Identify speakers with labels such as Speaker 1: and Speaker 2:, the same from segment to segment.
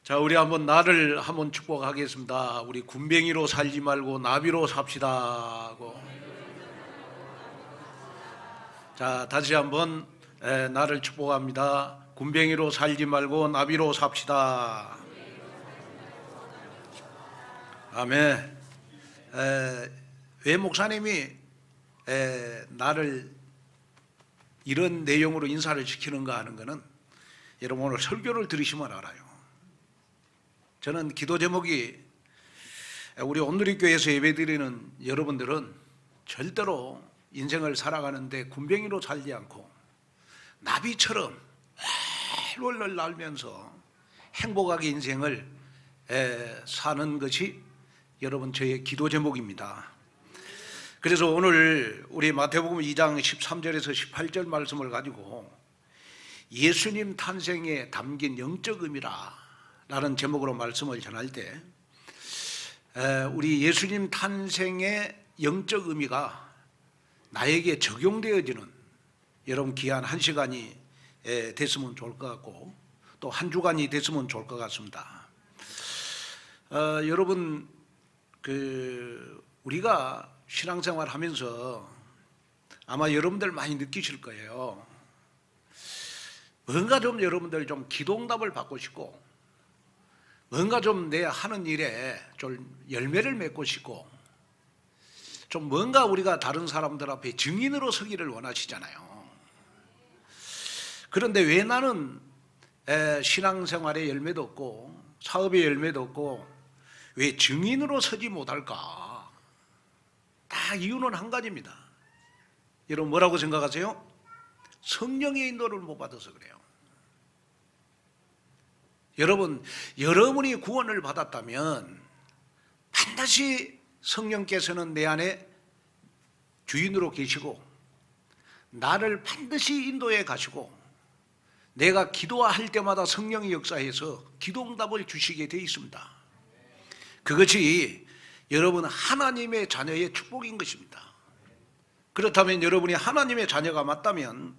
Speaker 1: 자, 우리 한번 나를 한번 축복하겠습니다. 우리 군뱅이로 살지 말고 나비로 삽시다 하고. 자, 다시 한번 나를 축복합니다. 군뱅이로 살지 말고 나비로 삽시다. 아멘. 왜 목사님이 나를 이런 내용으로 인사를 시키는가 하는 것은 여러분 오늘 설교를 들으시면 알아요. 저는 기도 제목이 우리 온누리교회에서 예배드리는 여러분들은 절대로 인생을 살아가는데 군뱅이로 살지 않고 나비처럼 활활 날면서 행복하게 인생을 사는 것이 여러분 저의 기도 제목입니다. 그래서 오늘 우리 마태복음 2장 13절에서 18절 말씀을 가지고 예수님 탄생에 담긴 영적 의미라 라는 제목으로 말씀을 전할 때 우리 예수님 탄생의 영적 의미가 나에게 적용되어지는 여러분 귀한 한 시간이 됐으면 좋을 것 같고 또 한 주간이 됐으면 좋을 것 같습니다. 여러분 우리가 신앙생활 하면서 아마 여러분들 많이 느끼실 거예요. 뭔가 좀 여러분들 좀 기도응답을 받고 싶고 뭔가 좀 내 하는 일에 좀 열매를 맺고 싶고 좀 뭔가 우리가 다른 사람들 앞에 증인으로 서기를 원하시잖아요. 그런데 왜 나는 신앙생활에 열매도 없고 사업에 열매도 없고 왜 증인으로 서지 못할까? 다 이유는 한 가지입니다. 여러분 뭐라고 생각하세요? 성령의 인도를 못 받아서 그래요. 여러분, 여러분이 구원을 받았다면 반드시 성령께서는 내 안에 주인으로 계시고 나를 반드시 인도해 가시고 내가 기도할 때마다 성령이 역사해서 기도응답을 주시게 되어 있습니다. 그것이 여러분 하나님의 자녀의 축복인 것입니다. 그렇다면 여러분이 하나님의 자녀가 맞다면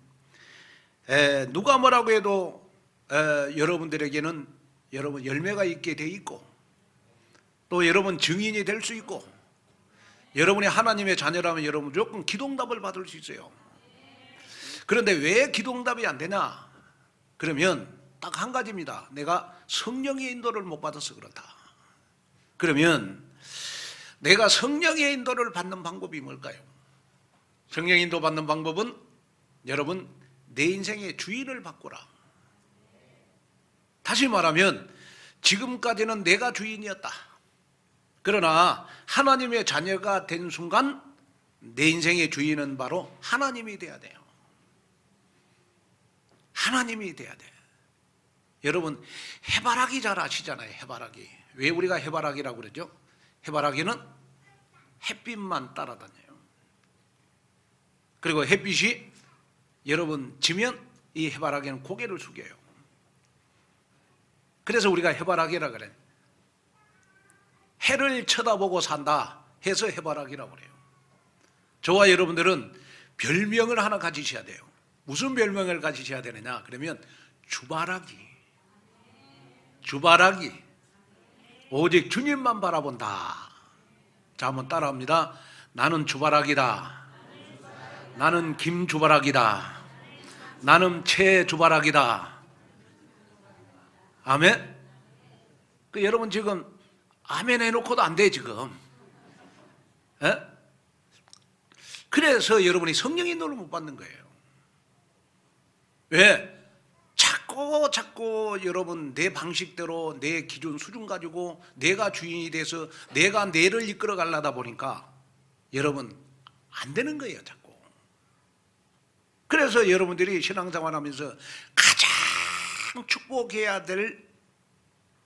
Speaker 1: 누가 뭐라고 해도 여러분들에게는 여러분 열매가 있게 돼 있고 또 여러분 증인이 될 수 있고 여러분이 하나님의 자녀라면 여러분 무조건 기도응답을 받을 수 있어요. 그런데 왜 기도응답이 안 되냐? 그러면 딱 한 가지입니다. 내가 성령의 인도를 못 받아서 그렇다. 그러면 내가 성령의 인도를 받는 방법이 뭘까요? 성령의 인도 받는 방법은 여러분 내 인생의 주인을 바꾸라. 다시 말하면 지금까지는 내가 주인이었다. 그러나 하나님의 자녀가 된 순간 내 인생의 주인은 바로 하나님이 돼야 돼요. 하나님이 돼야 돼. 여러분 해바라기 잘 아시잖아요. 해바라기. 왜 우리가 해바라기라고 그러죠? 해바라기는 햇빛만 따라다녀요. 그리고 햇빛이 여러분 지면 이 해바라기는 고개를 숙여요. 그래서 우리가 해바라기라 그래요. 해를 쳐다보고 산다 해서 해바라기라고 그래요. 저와 여러분들은 별명을 하나 가지셔야 돼요. 무슨 별명을 가지셔야 되느냐? 그러면 주바라기. 주바라기. 오직 주님만 바라본다. 자, 한번 따라합니다. 나는 주바라기다. 나는 김주바라기다. 나는 최주바라기다. 아멘? 여러분 지금 아멘 해놓고도 안 돼 지금. 그래서 여러분이 성령의 인도를 못 받는 거예요. 왜? 자꾸 여러분 내 방식대로 내 기준 수준 가지고 내가 주인이 돼서 내가 뇌를 이끌어 가려다 보니까 여러분 안 되는 거예요 자꾸. 그래서 여러분들이 신앙생활 하면서 가장 축복해야 될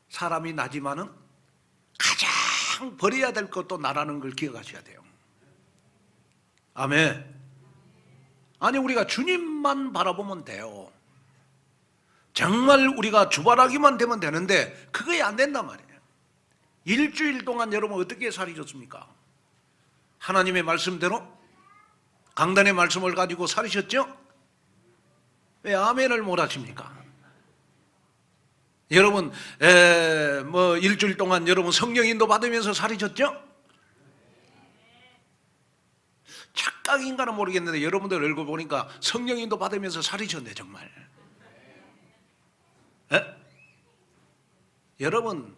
Speaker 1: 사람이 나지만은 가장 버려야 될 것도 나라는 걸 기억하셔야 돼요. 아멘. 아니 우리가 주님만 바라보면 돼요. 정말 우리가 주바라기만 되면 되는데 그게 안 된단 말이에요. 일주일 동안 여러분 어떻게 살으셨습니까? 하나님의 말씀대로 강단의 말씀을 가지고 살으셨죠? 왜 아멘을 못 하십니까? 여러분 뭐 일주일 동안 여러분 성령 인도 받으면서 살이 쪘죠? 착각인가는 모르겠는데 여러분들 얼굴 보니까 성령 인도 받으면서 살이 쪘네 정말. 여러분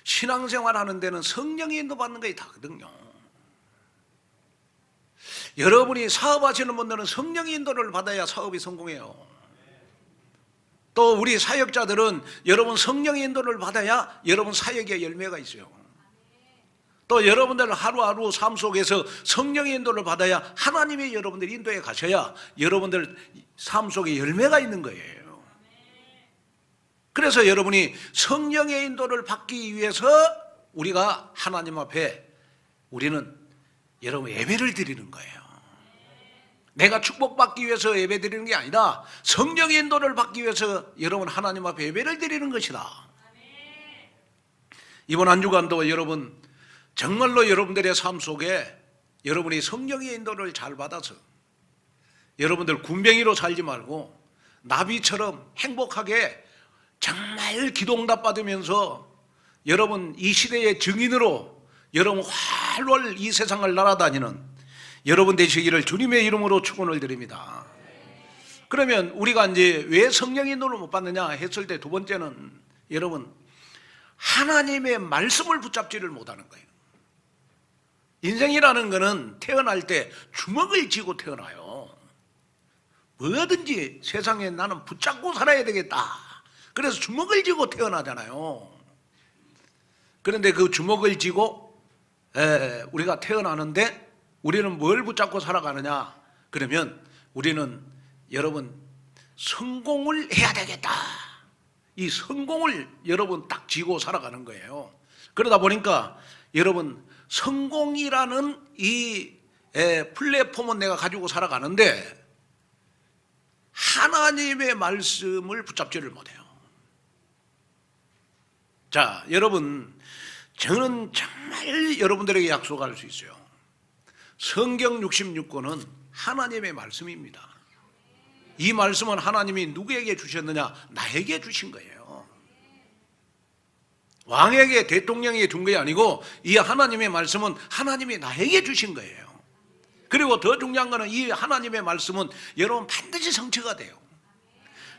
Speaker 1: 신앙생활 하는 데는 성령 인도 받는 게 다거든요. 여러분이 사업하시는 분들은 성령 인도를 받아야 사업이 성공해요. 또 우리 사역자들은 여러분 성령 인도를 받아야 여러분 사역에 열매가 있어요. 또 여러분들 하루하루 삶 속에서 성령 인도를 받아야 하나님의 여러분들 인도에 가셔야 여러분들 삶 속에 열매가 있는 거예요. 그래서 여러분이 성령의 인도를 받기 위해서 우리가 하나님 앞에 우리는 여러분 예배를 드리는 거예요. 내가 축복받기 위해서 예배 드리는 게 아니라 성령의 인도를 받기 위해서 여러분 하나님 앞에 예배를 드리는 것이다. 이번 한 주간도 여러분 정말로 여러분들의 삶 속에 여러분이 성령의 인도를 잘 받아서 여러분들 군뱅이로 살지 말고 나비처럼 행복하게 정말 기도응답 받으면서 여러분 이 시대의 증인으로 여러분 활활 이 세상을 날아다니는 여러분 되시기를 주님의 이름으로 축원을 드립니다. 그러면 우리가 이제 왜 성령의 인도를 못 받느냐 했을 때 두 번째는 여러분 하나님의 말씀을 붙잡지를 못하는 거예요. 인생이라는 거는 태어날 때 주먹을 쥐고 태어나요. 뭐든지 세상에 나는 붙잡고 살아야 되겠다. 그래서 주먹을 쥐고 태어나잖아요. 그런데 그 주먹을 쥐고 우리가 태어나는데 우리는 뭘 붙잡고 살아가느냐? 그러면 우리는 여러분 성공을 해야 되겠다. 이 성공을 여러분 딱 쥐고 살아가는 거예요. 그러다 보니까 여러분 성공이라는 이 플랫폼은 내가 가지고 살아가는데 하나님의 말씀을 붙잡지를 못해요. 자, 여러분 저는 정말 여러분들에게 약속할 수 있어요. 성경 66권은 하나님의 말씀입니다. 이 말씀은 하나님이 누구에게 주셨느냐? 나에게 주신 거예요. 왕에게 대통령에게 준 게 아니고 이 하나님의 말씀은 하나님이 나에게 주신 거예요. 그리고 더 중요한 거는 이 하나님의 말씀은 여러분 반드시 성취가 돼요.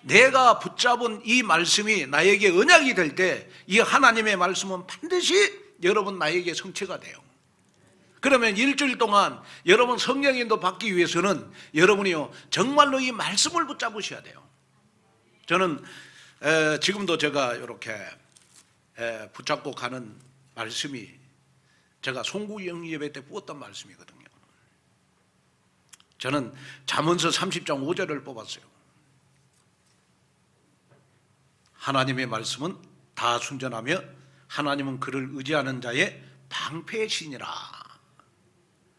Speaker 1: 내가 붙잡은 이 말씀이 나에게 언약이 될 때 이 하나님의 말씀은 반드시 여러분 나에게 성취가 돼요. 그러면 일주일 동안 여러분 성령 인도 받기 위해서는 여러분이요 정말로 이 말씀을 붙잡으셔야 돼요. 저는 지금도 제가 이렇게 붙잡고 가는 말씀이 제가 송구영 예배 때 뽑았던 말씀이거든요. 저는 잠언서 30장 5절을 뽑았어요. 하나님의 말씀은 다 순전하며 하나님은 그를 의지하는 자의 방패의 신이라.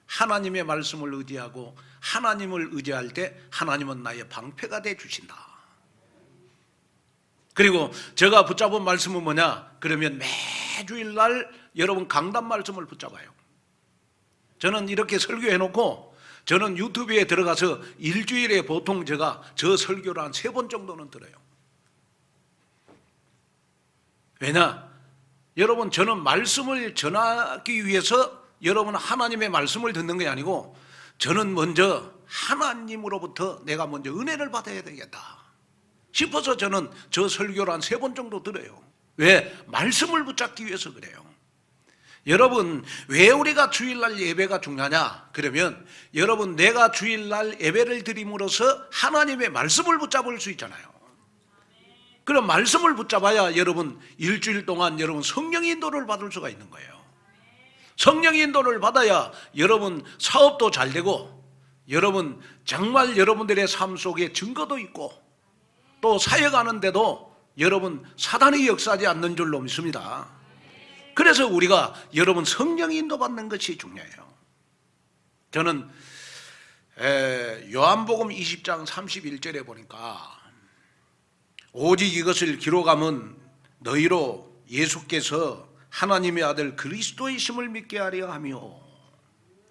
Speaker 1: 하나님의 말씀을 의지하고 하나님을 의지할 때 하나님은 나의 방패가 돼 주신다. 그리고 제가 붙잡은 말씀은 뭐냐? 그러면 매주일 날 여러분 강단 말씀을 붙잡아요. 저는 이렇게 설교해 놓고 저는 유튜브에 들어가서 일주일에 보통 제가 저 설교를 한 3번 정도는 들어요. 왜냐? 여러분 저는 말씀을 전하기 위해서 여러분 하나님의 말씀을 듣는 게 아니고 저는 먼저 하나님으로부터 내가 먼저 은혜를 받아야 되겠다 싶어서 저는 저 설교를 한 3번 정도 들어요. 왜? 말씀을 붙잡기 위해서 그래요. 여러분 왜 우리가 주일날 예배가 중요하냐? 그러면 여러분 내가 주일날 예배를 드림으로써 하나님의 말씀을 붙잡을 수 있잖아요. 그럼 말씀을 붙잡아야 여러분 일주일 동안 여러분 성령 인도를 받을 수가 있는 거예요. 성령 인도를 받아야 여러분 사업도 잘 되고 여러분 정말 여러분들의 삶 속에 증거도 있고 또 사역하는데도 여러분 사단이 역사하지 않는 줄로 믿습니다. 그래서 우리가 여러분 성령 인도 받는 것이 중요해요. 저는 요한복음 20장 31절에 보니까 오직 이것을 기록함은 너희로 예수께서 하나님의 아들 그리스도이심을 믿게 하려 하며.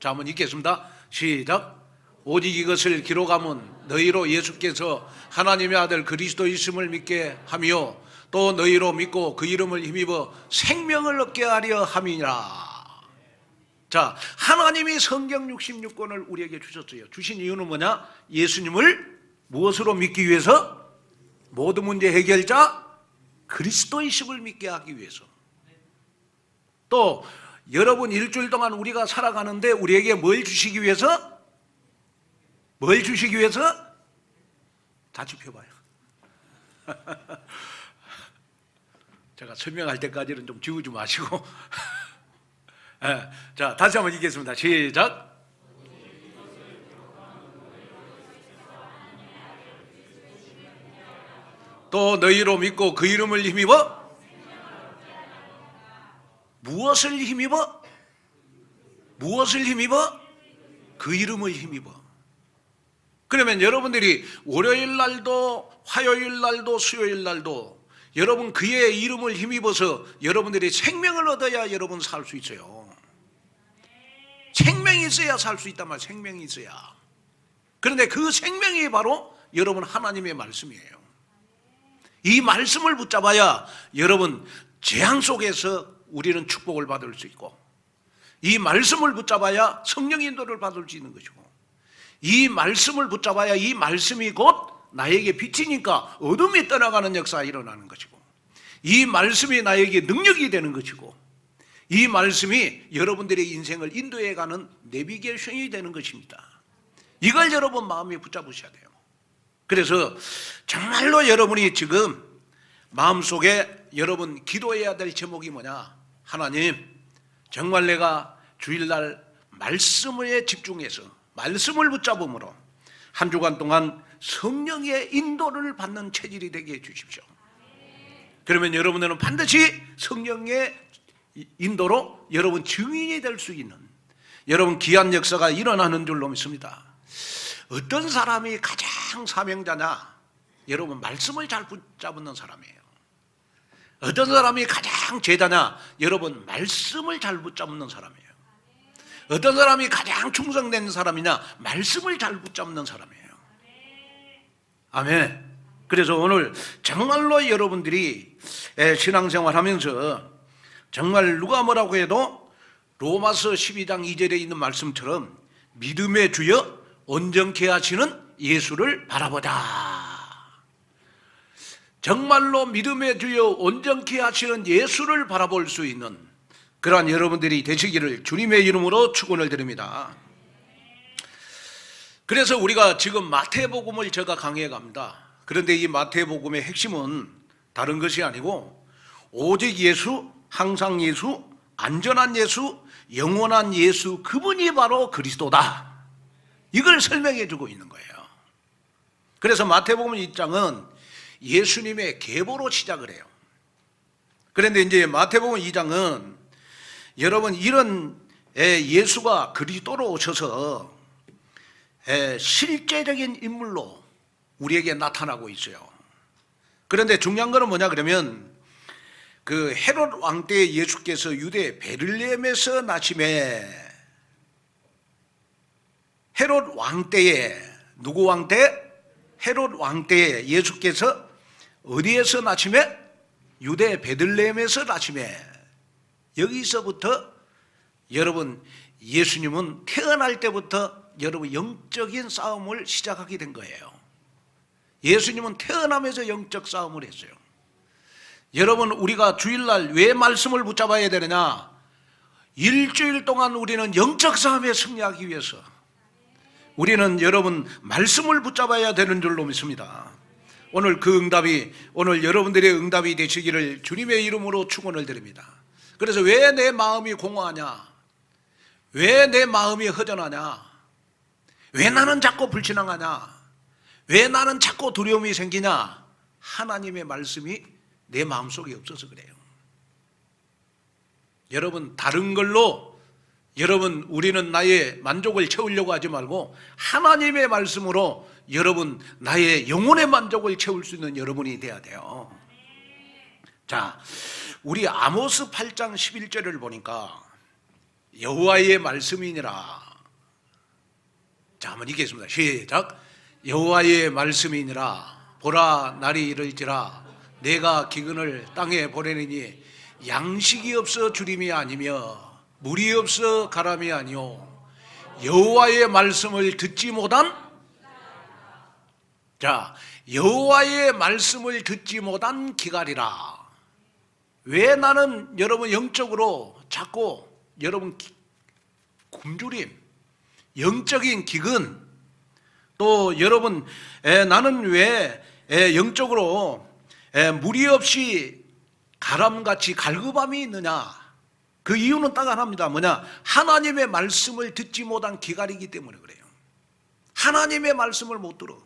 Speaker 1: 자, 한번 읽겠습니다. 시작. 오직 이것을 기록함은 너희로 예수께서 하나님의 아들 그리스도이심을 믿게 하며 또 너희로 믿고 그 이름을 힘입어 생명을 얻게 하려 함이니라. 자, 하나님이 성경 66권을 우리에게 주셨어요. 주신 이유는 뭐냐? 예수님을 무엇으로 믿기 위해서? 모든 문제 해결자 그리스도이심을 믿게 하기 위해서. 또 여러분 일주일 동안 우리가 살아가는데 우리에게 뭘 주시기 위해서? 뭘 주시기 위해서? 다 짚어봐요. 제가 설명할 때까지는 좀 지우지 마시고. 자, 다시 한번 읽겠습니다. 시작. 또 너희로 믿고 그 이름을 힘입어 무엇을 힘입어? 무엇을 힘입어? 그 이름을 힘입어. 그러면 여러분들이 월요일 날도 화요일 날도 수요일 날도 여러분 그의 이름을 힘입어서 여러분들이 생명을 얻어야 여러분 살 수 있어요. 생명이 있어야 살 수 있단 말이에요. 생명이 있어야. 그런데 그 생명이 바로 여러분 하나님의 말씀이에요. 이 말씀을 붙잡아야 여러분 재앙 속에서 우리는 축복을 받을 수 있고, 이 말씀을 붙잡아야 성령 인도를 받을 수 있는 것이고, 이 말씀을 붙잡아야 이 말씀이 곧 나에게 빛이니까 어둠이 떠나가는 역사가 일어나는 것이고, 이 말씀이 나에게 능력이 되는 것이고, 이 말씀이 여러분들의 인생을 인도해가는 내비게이션이 되는 것입니다. 이걸 여러분 마음에 붙잡으셔야 돼요. 그래서 정말로 여러분이 지금 마음속에 여러분 기도해야 될 제목이 뭐냐? 하나님, 정말 내가 주일날 말씀에 집중해서 말씀을 붙잡음으로 한 주간 동안 성령의 인도를 받는 체질이 되게 해주십시오. 그러면 여러분들은 반드시 성령의 인도로 여러분 증인이 될 수 있는 여러분 귀한 역사가 일어나는 줄로 믿습니다. 어떤 사람이 가장 사명자냐? 여러분 말씀을 잘 붙잡는 사람이에요. 어떤 사람이 가장 제자냐? 여러분 말씀을 잘 붙잡는 사람이에요. 어떤 사람이 가장 충성된 사람이냐? 말씀을 잘 붙잡는 사람이에요. 아멘. 그래서 오늘 정말로 여러분들이 신앙생활 하면서 정말 누가 뭐라고 해도 로마서 12장 2절에 있는 말씀처럼 믿음의 주여 온전케 하시는 예수를 바라보자. 정말로 믿음의 주여 온전케 하시는 예수를 바라볼 수 있는 그러한 여러분들이 되시기를 주님의 이름으로 축원을 드립니다. 그래서 우리가 지금 마태복음을 제가 강의해 갑니다. 그런데 이 마태복음의 핵심은 다른 것이 아니고 오직 예수, 항상 예수, 안전한 예수, 영원한 예수, 그분이 바로 그리스도다. 이걸 설명해 주고 있는 거예요. 그래서 마태복음 1장은 예수님의 계보로 시작을 해요. 그런데 이제 마태복음 2장은 여러분 이런 예수가 그리스도로 오셔서 실제적인 인물로 우리에게 나타나고 있어요. 그런데 중요한 거는 뭐냐 그러면 그 헤롯 왕 때 예수께서 유대 베들레헴에서 나심에 헤롯 왕 때에 누구 왕 때? 헤롯 왕 때에 예수께서 어디에서 나심에? 유대 베들레헴에서 나심에 여기서부터 여러분 예수님은 태어날 때부터 여러분 영적인 싸움을 시작하게 된 거예요. 예수님은 태어나면서 영적 싸움을 했어요. 여러분 우리가 주일날 왜 말씀을 붙잡아야 되느냐? 일주일 동안 우리는 영적 싸움에 승리하기 위해서 우리는 여러분 말씀을 붙잡아야 되는 줄로 믿습니다. 오늘 그 응답이 오늘 여러분들의 응답이 되시기를 주님의 이름으로 축원을 드립니다. 그래서 왜 내 마음이 공허하냐? 왜 내 마음이 허전하냐? 왜 나는 자꾸 불신앙하냐? 왜 나는 자꾸 두려움이 생기냐? 하나님의 말씀이 내 마음속에 없어서 그래요. 여러분 다른 걸로 여러분 우리는 나의 만족을 채우려고 하지 말고 하나님의 말씀으로 여러분 나의 영혼의 만족을 채울 수 있는 여러분이 돼야 돼요. 자, 우리 아모스 8장 11절을 보니까 여호와의 말씀이니라. 자, 한번 읽겠습니다. 시작. 여호와의 말씀이니라. 보라 날이 이르리라. 내가 기근을 땅에 보내느니 양식이 없어 주림이 아니며 물이 없어 가람이 아니요 여호와의 말씀을 듣지 못한 여호와의 말씀을 듣지 못한 기갈이라. 왜 나는 여러분 영적으로 자꾸 여러분 굶주림, 영적인 기근, 또 여러분 나는 왜 영적으로 무리 없이 가람같이 갈급함이 있느냐? 그 이유는 딱 하나입니다. 뭐냐? 하나님의 말씀을 듣지 못한 기갈이기 때문에 그래요. 하나님의 말씀을 못 들어.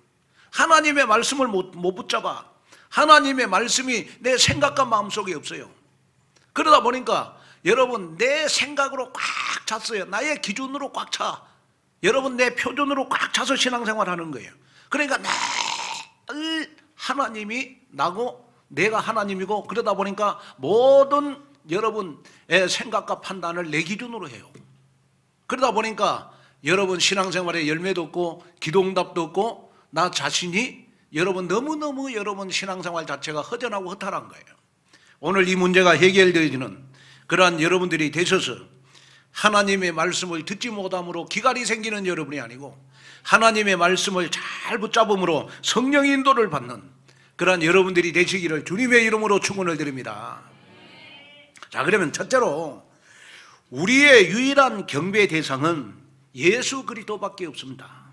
Speaker 1: 하나님의 말씀을 못 붙잡아. 하나님의 말씀이 내 생각과 마음속에 없어요. 그러다 보니까 여러분 내 생각으로 꽉 찼어요. 나의 기준으로 꽉 차. 여러분 내 표준으로 꽉 차서 신앙생활하는 거예요. 그러니까 늘 하나님이 나고 내가 하나님이고, 그러다 보니까 모든 여러분의 생각과 판단을 내 기준으로 해요. 그러다 보니까 여러분 신앙생활에 열매도 없고 기도응답도 없고 나 자신이 여러분 너무너무 여러분 신앙생활 자체가 허전하고 허탈한 거예요. 오늘 이 문제가 해결되어지는 그러한 여러분들이 되셔서 하나님의 말씀을 듣지 못함으로 기갈이 생기는 여러분이 아니고 하나님의 말씀을 잘 붙잡음으로 성령의 인도를 받는 그러한 여러분들이 되시기를 주님의 이름으로 축원을 드립니다. 자, 그러면 첫째로 우리의 유일한 경배 대상은 예수 그리스도밖에 없습니다.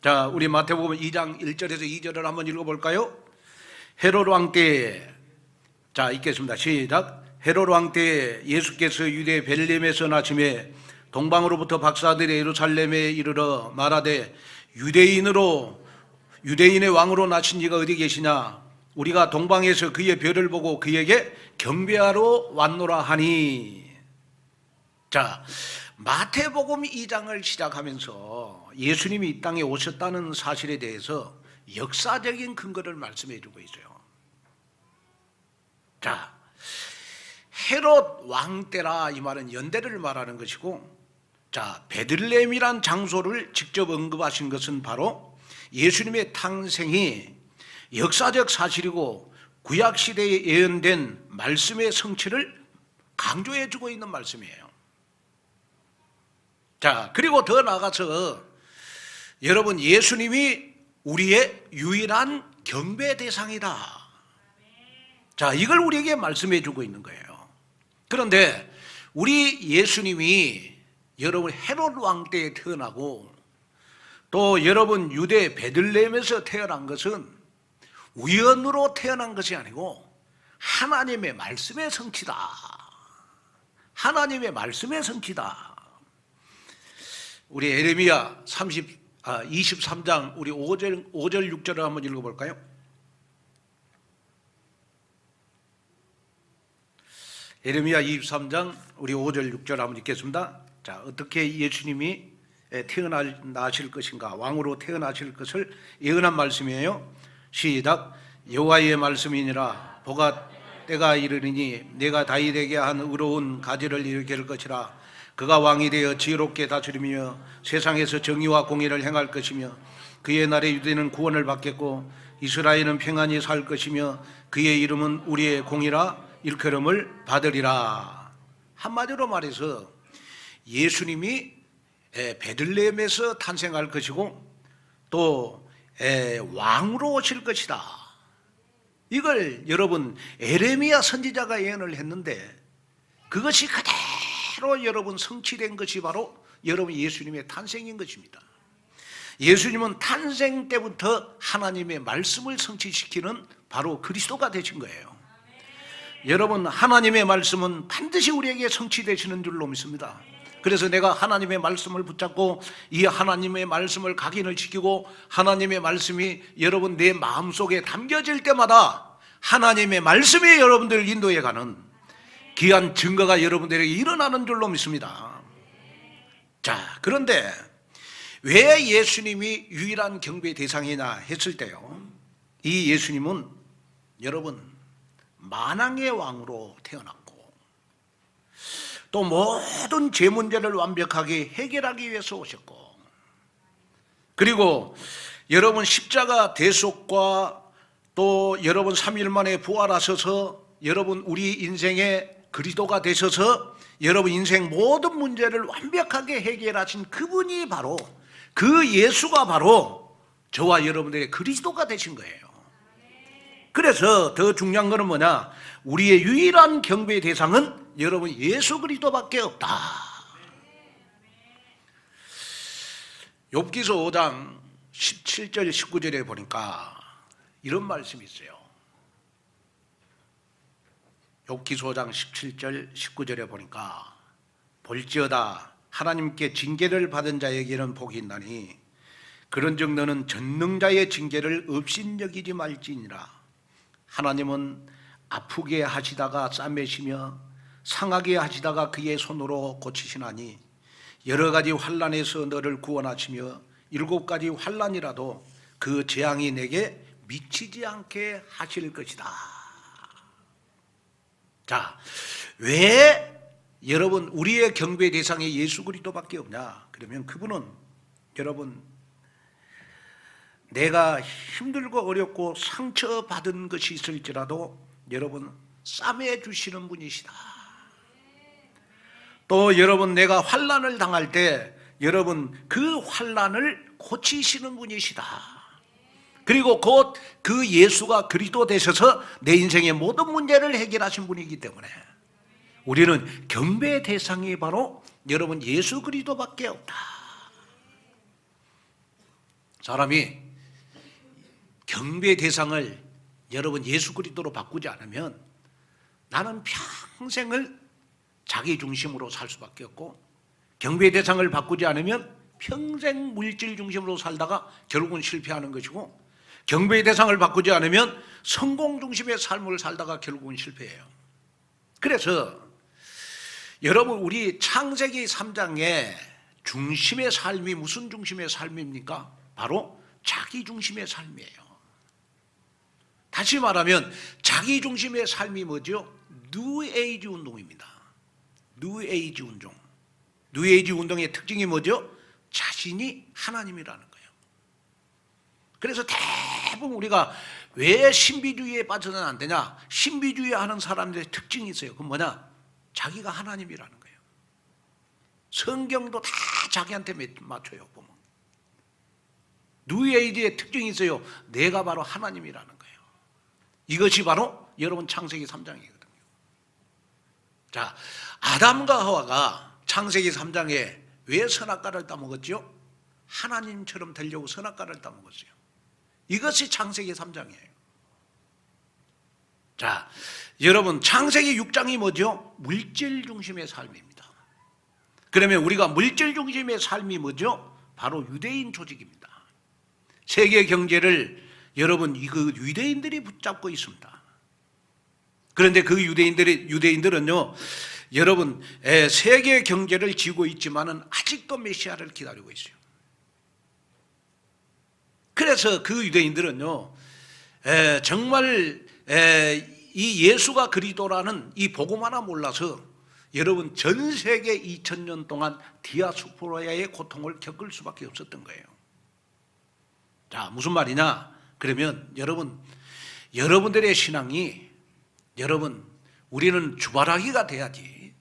Speaker 1: 자, 우리 마태복음 2장 1절에서 2절을 한번 읽어볼까요? 헤롯 왕 때, 자, 읽겠습니다. 시작. 헤롯 왕 때 예수께서 유대 베들레헴에서 나심에 동방으로부터 박사들이 예루살렘에 이르러 말하되 유대인의 왕으로 나신 이가 어디 계시냐? 우리가 동방에서 그의 별을 보고 그에게 경배하러 왔노라 하니. 자, 마태복음 2장을 시작하면서 예수님이 이 땅에 오셨다는 사실에 대해서 역사적인 근거를 말씀해 주고 있어요. 자, 헤롯 왕 때라 이 말은 연대를 말하는 것이고, 자, 베들레헴이란 장소를 직접 언급하신 것은 바로 예수님의 탄생이 역사적 사실이고 구약시대에 예언된 말씀의 성취를 강조해 주고 있는 말씀이에요. 자, 그리고 더 나아가서 여러분 예수님이 우리의 유일한 경배 대상이다. 자, 이걸 우리에게 말씀해 주고 있는 거예요. 그런데 우리 예수님이 여러분 헤롯 왕 때에 태어나고 또 여러분 유대 베들레헴에서 태어난 것은 우연으로 태어난 것이 아니고 하나님의 말씀의 성취다. 하나님의 말씀의 성취다. 우리 에레미야 23장 우리 5절 6절을 한번 읽어볼까요? 에레미야 23장 우리 5절 6절 한번 읽겠습니다. 자, 어떻게 예수님이 태어나실 것인가, 왕으로 태어나실 것을 예언한 말씀이에요. 시작. 여호와의 말씀이니라. 보가 때가 이르리니 내가 다윗에게 한 의로운 가지를 일으킬 것이라. 그가 왕이 되어 지혜롭게 다스리며 세상에서 정의와 공의를 행할 것이며 그의 날에 유대는 구원을 받겠고 이스라엘은 평안히 살 것이며 그의 이름은 우리의 공이라 일컬음을 받으리라. 한마디로 말해서 예수님이 베들레헴에서 탄생할 것이고 또 왕으로 오실 것이다. 이걸 여러분 에레미야 선지자가 예언을 했는데 그것이 그대로 여러분 성취된 것이 바로 여러분 예수님의 탄생인 것입니다. 예수님은 탄생 때부터 하나님의 말씀을 성취시키는 바로 그리스도가 되신 거예요. 여러분 하나님의 말씀은 반드시 우리에게 성취되시는 줄로 믿습니다. 그래서 내가 하나님의 말씀을 붙잡고 이 하나님의 말씀을 각인을 시키고 하나님의 말씀이 여러분 내 마음속에 담겨질 때마다 하나님의 말씀이 여러분들을 인도해 가는 귀한 증거가 여러분들에게 일어나는 줄로 믿습니다. 자, 그런데 왜 예수님이 유일한 경배 대상이냐 했을 때요, 이 예수님은 여러분 만왕의 왕으로 태어났고 또 모든 죄 문제를 완벽하게 해결하기 위해서 오셨고, 그리고 여러분 십자가 대속과 또 여러분 3일 만에 부활하셔서 여러분 우리 인생의 그리스도가 되셔서 여러분 인생 모든 문제를 완벽하게 해결하신 그분이 바로, 그 예수가 바로 저와 여러분들의 그리스도가 되신 거예요. 그래서 더 중요한 것은 뭐냐? 우리의 유일한 경배의 대상은 여러분 예수 그리스도밖에 없다. 욥기서 5장 17절 19절에 보니까 이런 말씀이 있어요. 욥기서 5장 17절 19절에 보니까 볼지어다 하나님께 징계를 받은 자에게는 복이 있나니 그런즉 너는 전능자의 징계를 업신여기지 말지니라. 하나님은 아프게 하시다가 싸매시며 상하게 하시다가 그의 손으로 고치시나니 여러 가지 환난에서 너를 구원하시며 7가지 환난이라도 그 재앙이 내게 미치지 않게 하실 것이다. 자, 왜 여러분 우리의 경배 대상이 예수 그리스도밖에 없냐? 그러면 그분은 여러분 내가 힘들고 어렵고 상처받은 것이 있을지라도 여러분 싸매 주시는 분이시다. 또 여러분 내가 환난을 당할 때 여러분 그 환난을 고치시는 분이시다. 그리고 곧 그 예수가 그리스도 되셔서 내 인생의 모든 문제를 해결하신 분이기 때문에 우리는 경배의 대상이 바로 여러분 예수 그리스도밖에 없다. 사람이 경배의 대상을 여러분 예수 그리스도로 바꾸지 않으면 나는 평생을 자기 중심으로 살 수밖에 없고, 경배의 대상을 바꾸지 않으면 평생 물질 중심으로 살다가 결국은 실패하는 것이고, 경배의 대상을 바꾸지 않으면 성공 중심의 삶을 살다가 결국은 실패해요. 그래서 여러분 우리 창세기 3장의 중심의 삶이 무슨 중심의 삶입니까? 바로 자기 중심의 삶이에요. 다시 말하면 자기 중심의 삶이 뭐죠? 뉴에이지 운동입니다. 뉴에이지 운동. 뉴에이지 운동의 특징이 뭐죠? 자신이 하나님이라는 거예요. 그래서 대부분 우리가 왜 신비주의에 빠져는 안 되냐? 신비주의 하는 사람들의 특징이 있어요. 그건 뭐냐? 자기가 하나님이라는 거예요. 성경도 다 자기한테 맞춰요, 보면. 뉴에이지의 특징이 있어요. 내가 바로 하나님이라는 거예요. 이것이 바로 여러분 창세기 3장이거든요. 자, 아담과 하와가 창세기 3장에 왜 선악과를 따먹었죠? 하나님처럼 되려고 선악과를 따먹었어요. 이것이 창세기 3장이에요. 자, 여러분 창세기 6장이 뭐죠? 물질 중심의 삶입니다. 그러면 우리가 물질 중심의 삶이 뭐죠? 바로 유대인 조직입니다. 세계 경제를 여러분 그 유대인들이 붙잡고 있습니다. 그런데 그 유대인들은요, 여러분 세계 경제를 쥐고 있지만은 아직도 메시아를 기다리고 있어요. 그래서 그 유대인들은요, 정말 이 예수가 그리스도라는 이 복음 하나 몰라서 여러분 전 세계 2000년 동안 디아스포라의 고통을 겪을 수밖에 없었던 거예요. 자, 무슨 말이냐? 그러면 여러분들의 신앙이 여러분 우리는 주바라기가 돼야지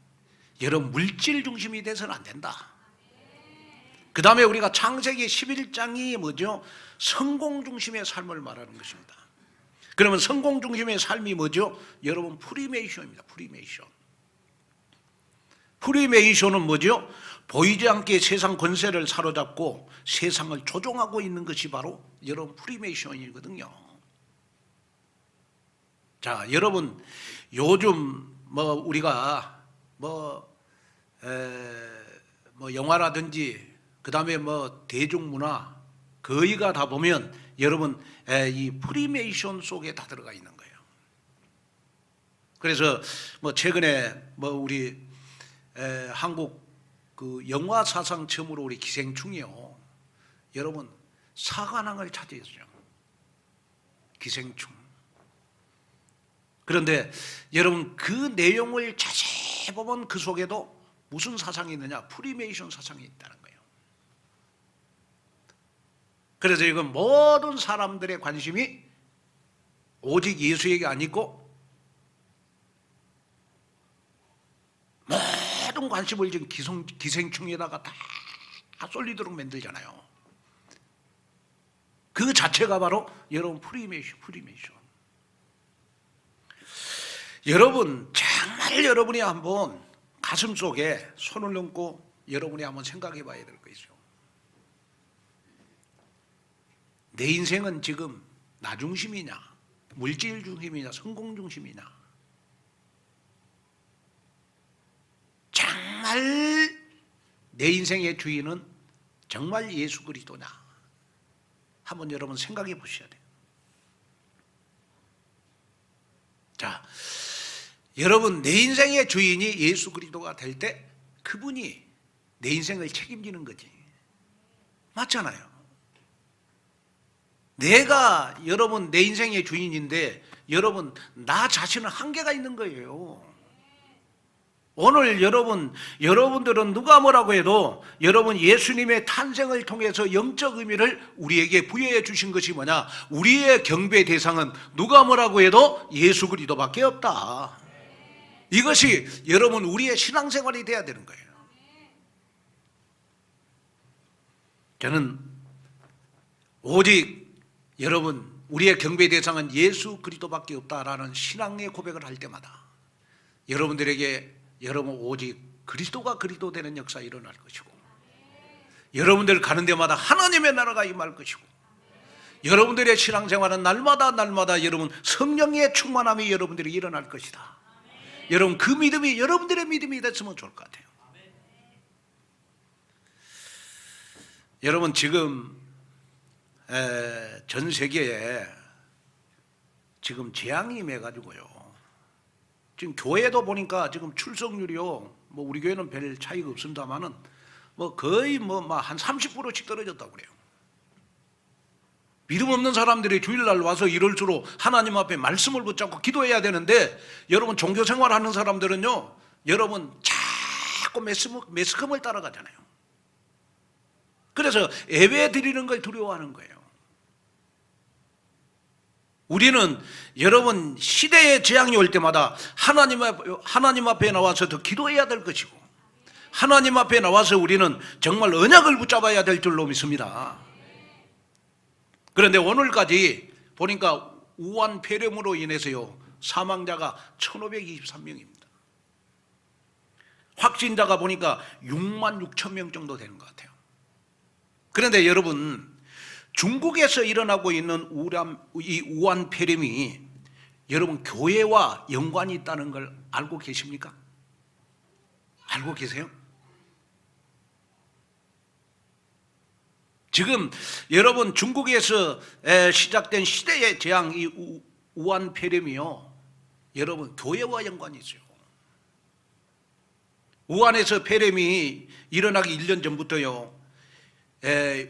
Speaker 1: 여러분 물질 중심이 돼서는 안 된다. 그 다음에 우리가 창세기 11장이 뭐죠? 성공 중심의 삶을 말하는 것입니다. 그러면 성공 중심의 삶이 뭐죠? 여러분 프리메이션입니다. 프리메이션은 뭐죠? 보이지 않게 세상 권세를 사로잡고 세상을 조종하고 있는 것이 바로 여러분 프리메이션이거든요. 자, 여러분 요즘 우리가 영화라든지 그 다음에 대중문화 거의가 다 보면 여러분 이 프리메이션 속에 다 들어가 있는 거예요. 그래서 최근에 우리 한국 그 영화 사상 처음으로 우리 기생충이요, 여러분 사관왕을 차지했어요. 기생충. 그런데 여러분 그 내용을 자세히 보면 그 속에도 무슨 사상이 있느냐? 프리메이션 사상이 있다는 거예요. 그래서 이건 모든 사람들의 관심이 오직 예수에게 안 있고 모든 관심을 지금 기생충에다가 다 쏠리도록 만들잖아요. 그 자체가 바로 여러분 프리메이션. 여러분 정말 여러분이 한번 가슴 속에 손을 얹고 여러분이 한번 생각해 봐야 될 것이죠. 내 인생은 지금 나 중심이냐, 물질 중심이냐, 성공 중심이냐. 정말 내 인생의 주인은 정말 예수 그리스도냐? 한번 여러분 생각해 보셔야 돼요. 자, 여러분 내 인생의 주인이 예수 그리스도가 될 때 그분이 내 인생을 책임지는 거지. 맞잖아요. 내가 여러분 내 인생의 주인인데 여러분 나 자신은 한계가 있는 거예요. 오늘 여러분들은 누가 뭐라고 해도 여러분 예수님의 탄생을 통해서 영적 의미를 우리에게 부여해 주신 것이 뭐냐? 우리의 경배 대상은 누가 뭐라고 해도 예수 그리스도밖에 없다. 이것이 여러분 우리의 신앙생활이 돼야 되는 거예요. 저는 오직 여러분 우리의 경배 대상은 예수 그리스도밖에 없다라는 신앙의 고백을 할 때마다 여러분들에게 여러분 오직 그리스도가 그리스도 되는 역사 일어날 것이고 여러분들 가는 데마다 하나님의 나라가 임할 것이고 여러분들의 신앙생활은 날마다 여러분 성령의 충만함이 여러분들이 일어날 것이다. 여러분 그 믿음이 여러분들의 믿음이 됐으면 좋을 것 같아요. 여러분 지금 전 세계에 지금 재앙이 임해가지고요. 지금 교회도 보니까 지금 출석률이요. 뭐 우리 교회는 별 차이가 없습니다만은 뭐 거의 한 30%씩 떨어졌다고 그래요. 믿음 없는 사람들이 주일날 와서 이럴수록 하나님 앞에 말씀을 붙잡고 기도해야 되는데 여러분 종교 생활하는 사람들은요. 여러분 자꾸 매스컴을 따라가잖아요. 그래서 예배 드리는 걸 두려워하는 거예요. 우리는 여러분 시대의 재앙이 올 때마다 하나님 앞에 나와서 더 기도해야 될 것이고 하나님 앞에 나와서 우리는 정말 언약을 붙잡아야 될 줄로 믿습니다. 그런데 오늘까지 보니까 우한 폐렴으로 인해서요 사망자가 1523명입니다. 확진자가 보니까 6만 6천 명 정도 되는 것 같아요. 그런데 여러분 중국에서 일어나고 있는 이 우한 폐렴이 여러분 교회와 연관이 있다는 걸 알고 계십니까? 알고 계세요? 지금 여러분 중국에서 시작된 시대의 재앙 이 우한 폐렴이요 여러분 교회와 연관이 있어요. 우한에서 폐렴이 일어나기 1년 전부터요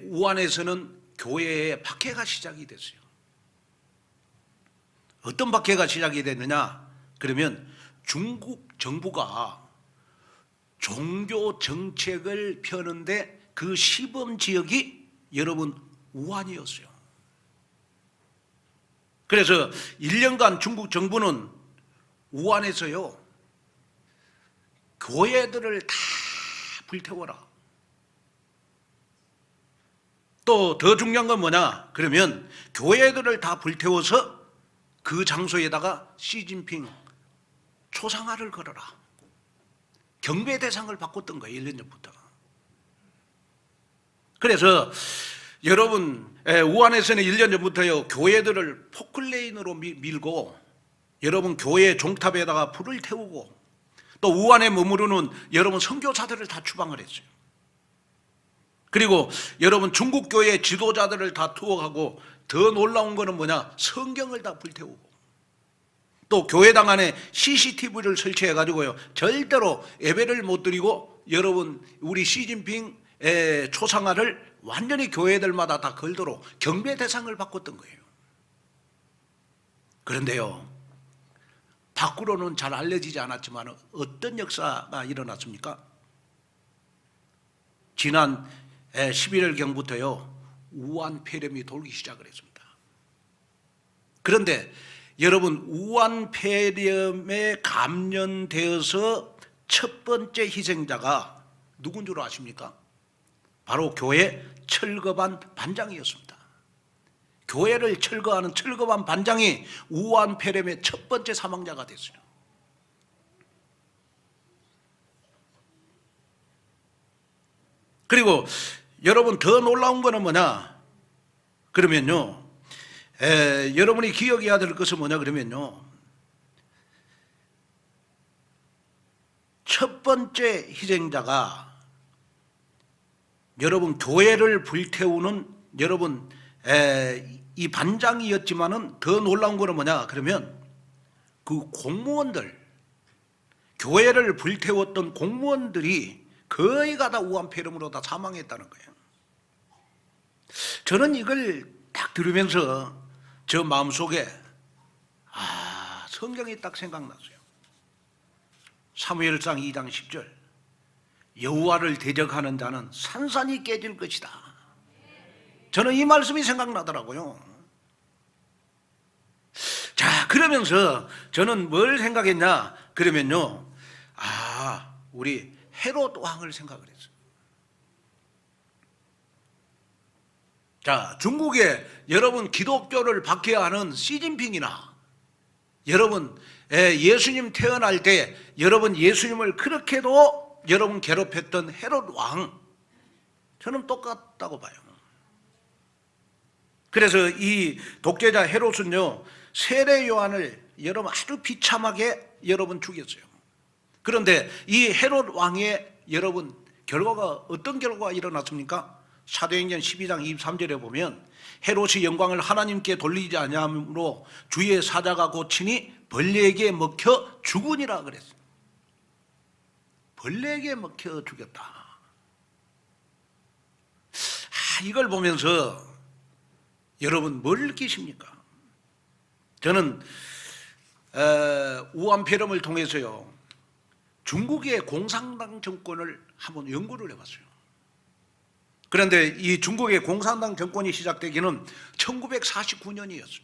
Speaker 1: 우한에서는 교회에 박해가 시작이 됐어요. 어떤 박해가 시작이 됐느냐? 그러면 중국 정부가 종교 정책을 펴는데 그 시범 지역이 여러분 우한이었어요. 그래서 1년간 중국 정부는 우한에서요 교회들을 다 불태워라. 또 더 중요한 건 뭐냐? 그러면 교회들을 다 불태워서 그 장소에다가 시진핑 초상화를 걸어라. 경배 대상을 바꿨던 거예요. 1년 전부터. 그래서 여러분 우한에서는 1년 전부터요 교회들을 포클레인으로 밀고 여러분 교회 종탑에다가 불을 태우고 또 우한에 머무르는 여러분 선교사들을 다 추방을 했어요. 그리고 여러분 중국 교회 지도자들을 다 투옥하고 더 놀라운 거는 뭐냐? 성경을 다 불태우고 또 교회당 안에 CCTV를 설치해 가지고요 절대로 예배를 못 드리고 여러분 우리 시진핑 초상화를 완전히 교회들마다 다 걸도록 경배 대상을 바꿨던 거예요. 그런데요 밖으로는 잘 알려지지 않았지만 어떤 역사가 일어났습니까? 지난 11월경부터요 우한 폐렴이 돌기 시작을 했습니다. 그런데 여러분 우한폐렴에 감염되어서 첫 번째 희생자가 누군 줄 아십니까? 바로 교회 철거반 반장이었습니다. 교회를 철거하는 철거반 반장이 우한폐렴의 첫 번째 사망자가 됐어요. 그리고 여러분 더 놀라운 거는 뭐냐 그러면요, 여러분이 기억해야 될 것은 뭐냐 그러면요, 첫 번째 희생자가 여러분 교회를 불태우는 여러분 이 반장이었지만은 더 놀라운 거는 뭐냐 그러면 그 공무원들, 교회를 불태웠던 공무원들이 거의가 다 우한폐렴으로 다 사망했다는 거예요. 저는 이걸 딱 들으면서 저 마음속에 성경이 딱 생각났어요. 사무엘상 2장 10절, 여호와를 대적하는 자는 산산이 깨질 것이다. 저는 이 말씀이 생각나더라고요. 자, 그러면서 저는 뭘 생각했냐 그러면요, 우리 헤롯 왕을 생각을 했어요. 자, 중국에 여러분 기독교를 박해야 하는 시진핑이나 여러분 예수님 태어날 때 여러분 예수님을 그렇게도 여러분 괴롭혔던 헤롯 왕, 저는 똑같다고 봐요. 그래서 이 독재자 헤롯은요, 세례 요한을 여러분 아주 비참하게 여러분 죽였어요. 그런데 이 헤롯 왕의 여러분 결과가 어떤 결과가 일어났습니까? 사도행전 12장 23절에 보면 헤롯이 영광을 하나님께 돌리지 아니함으로 주의 사자가 고치니 벌레에게 먹혀 죽으니라 그랬어요. 벌레에게 먹혀 죽였다. 이걸 보면서 여러분 뭘 느끼십니까? 저는 우한폐렴을 통해서요, 중국의 공산당 정권을 한번 연구를 해봤어요. 그런데 이 중국의 공산당 정권이 시작되기는 1949년이었어요.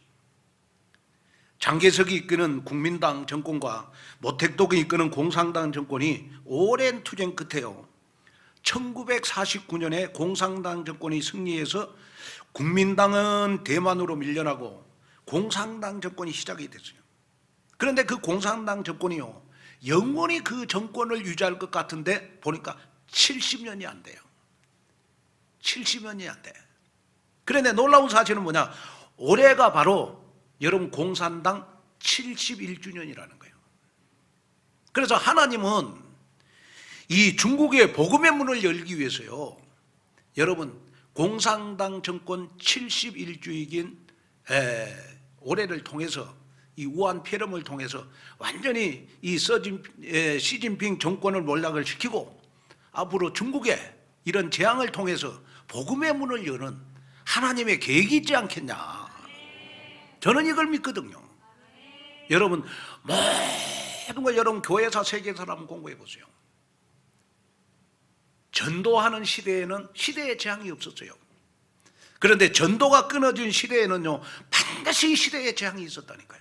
Speaker 1: 장개석이 이끄는 국민당 정권과 모택동이 이끄는 공산당 정권이 오랜 투쟁 끝에요, 1949년에 공산당 정권이 승리해서 국민당은 대만으로 밀려나고 공산당 정권이 시작이 됐어요. 그런데 그 공산당 정권이요, 영원히 그 정권을 유지할 것 같은데 보니까 70년이 안 돼요. 70년이 안 돼. 그런데 놀라운 사실은 뭐냐, 올해가 바로 여러분 공산당 71주년이라는 거예요. 그래서 하나님은 이 중국의 복음의 문을 열기 위해서요, 여러분 공산당 정권 71주이긴 올해를 통해서 이 우한폐렴을 통해서 완전히 이 시진핑 정권을 몰락을 시키고 앞으로 중국의 이런 재앙을 통해서 복음의 문을 여는 하나님의 계획이 있지 않겠냐, 저는 이걸 믿거든요. 여러분 모든 걸 여러분 교회사 세계사를 한번 공부해 보세요. 전도하는 시대에는 시대의 재앙이 없었어요. 그런데 전도가 끊어진 시대에는요, 반드시 시대의 재앙이 있었다니까요.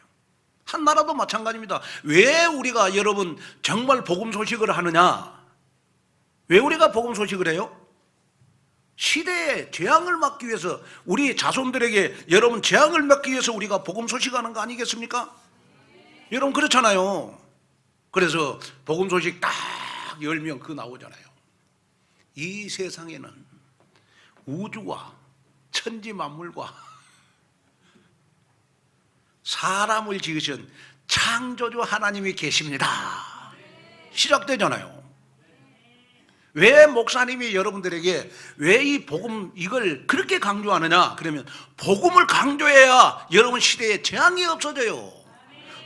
Speaker 1: 한 나라도 마찬가지입니다. 왜 우리가 여러분 정말 복음 소식을 하느냐? 왜 우리가 복음 소식을 해요? 시대의 재앙을 막기 위해서, 우리 자손들에게 여러분 재앙을 막기 위해서 우리가 복음 소식하는 거 아니겠습니까? 여러분 그렇잖아요. 그래서 복음 소식 딱 열면 그거 나오잖아요. 이 세상에는 우주와 천지 만물과 사람을 지으신 창조주 하나님이 계십니다. 시작되잖아요. 왜 목사님이 여러분들에게 왜 이 복음 이걸 그렇게 강조하느냐 그러면, 복음을 강조해야 여러분 시대에 재앙이 없어져요.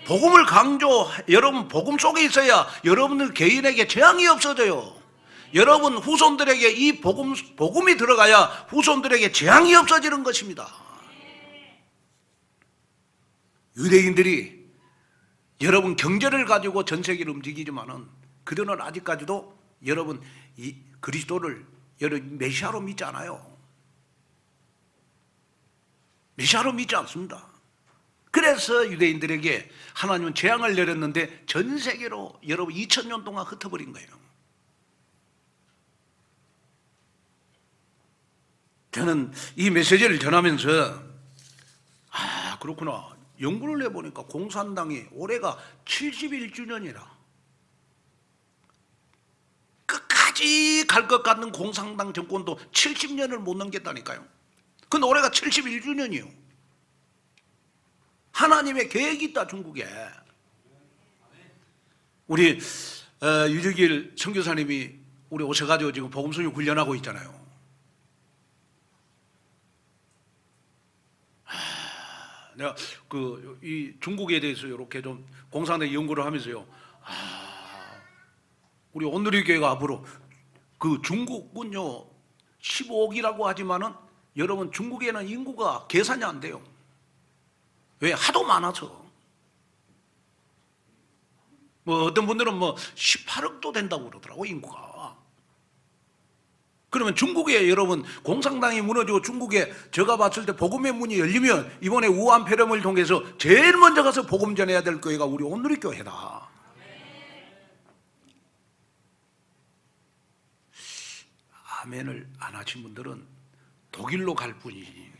Speaker 1: 복음을 여러분 복음 속에 있어야 여러분들 개인에게 재앙이 없어져요. 여러분 후손들에게 이 복음이 들어가야 후손들에게 재앙이 없어지는 것입니다. 유대인들이 여러분 경제를 가지고 전 세계를 움직이지만은 그들은 아직까지도 여러분 이 그리스도를 여러분 메시아로 믿지 않아요. 메시아로 믿지 않습니다. 그래서 유대인들에게 하나님은 재앙을 내렸는데 전 세계로 여러분 2000년 동안 흩어버린 거예요. 저는 이 메시지를 전하면서 그렇구나. 연구를 해보니까 공산당이 올해가 71주년이라 끝까지 갈 것 같는 공산당 정권도 70년을 못 넘겼다니까요. 근데 올해가 71주년이요. 하나님의 계획이 있다, 중국에. 우리 유득일 선교사님이 우리 오셔가지고 지금 복음성교 훈련하고 있잖아요. 내가 이 중국에 대해서 이렇게 좀 공산당 연구를 하면서요. 우리 온누리 교회가 앞으로 중국은요 15억이라고 하지만은 여러분 중국에는 인구가 계산이 안 돼요. 왜? 하도 많아서. 어떤 분들은 18억도 된다고 그러더라고, 인구가. 그러면 중국에 여러분 공산당이 무너지고 중국에 제가 봤을 때 복음의 문이 열리면 이번에 우한 폐렴을 통해서 제일 먼저 가서 복음 전해야 될 교회가 우리 온누리 교회다. 아멘을 안 하신 분들은 독일로 갈 뿐이지.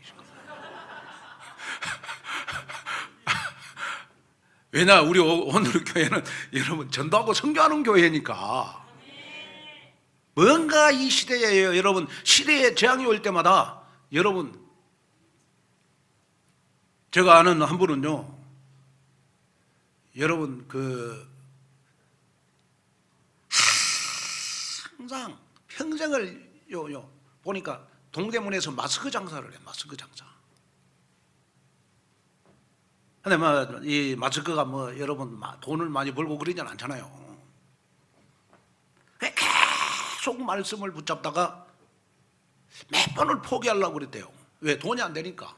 Speaker 1: 왜냐, 우리 온누리 교회는 여러분 전도하고 선교하는 교회니까. 뭔가 이 시대에 여러분 시대에 재앙이 올 때마다 여러분 제가 아는 한 분은요 여러분 항상 평생을 보니까 동대문에서 마스크 장사를 해. 마스크 장사. 근데 이 마스크가 여러분 돈을 많이 벌고 그러진 않잖아요. 계속 말씀을 붙잡다가 몇 번을 포기하려고 그랬대요. 왜? 돈이 안 되니까.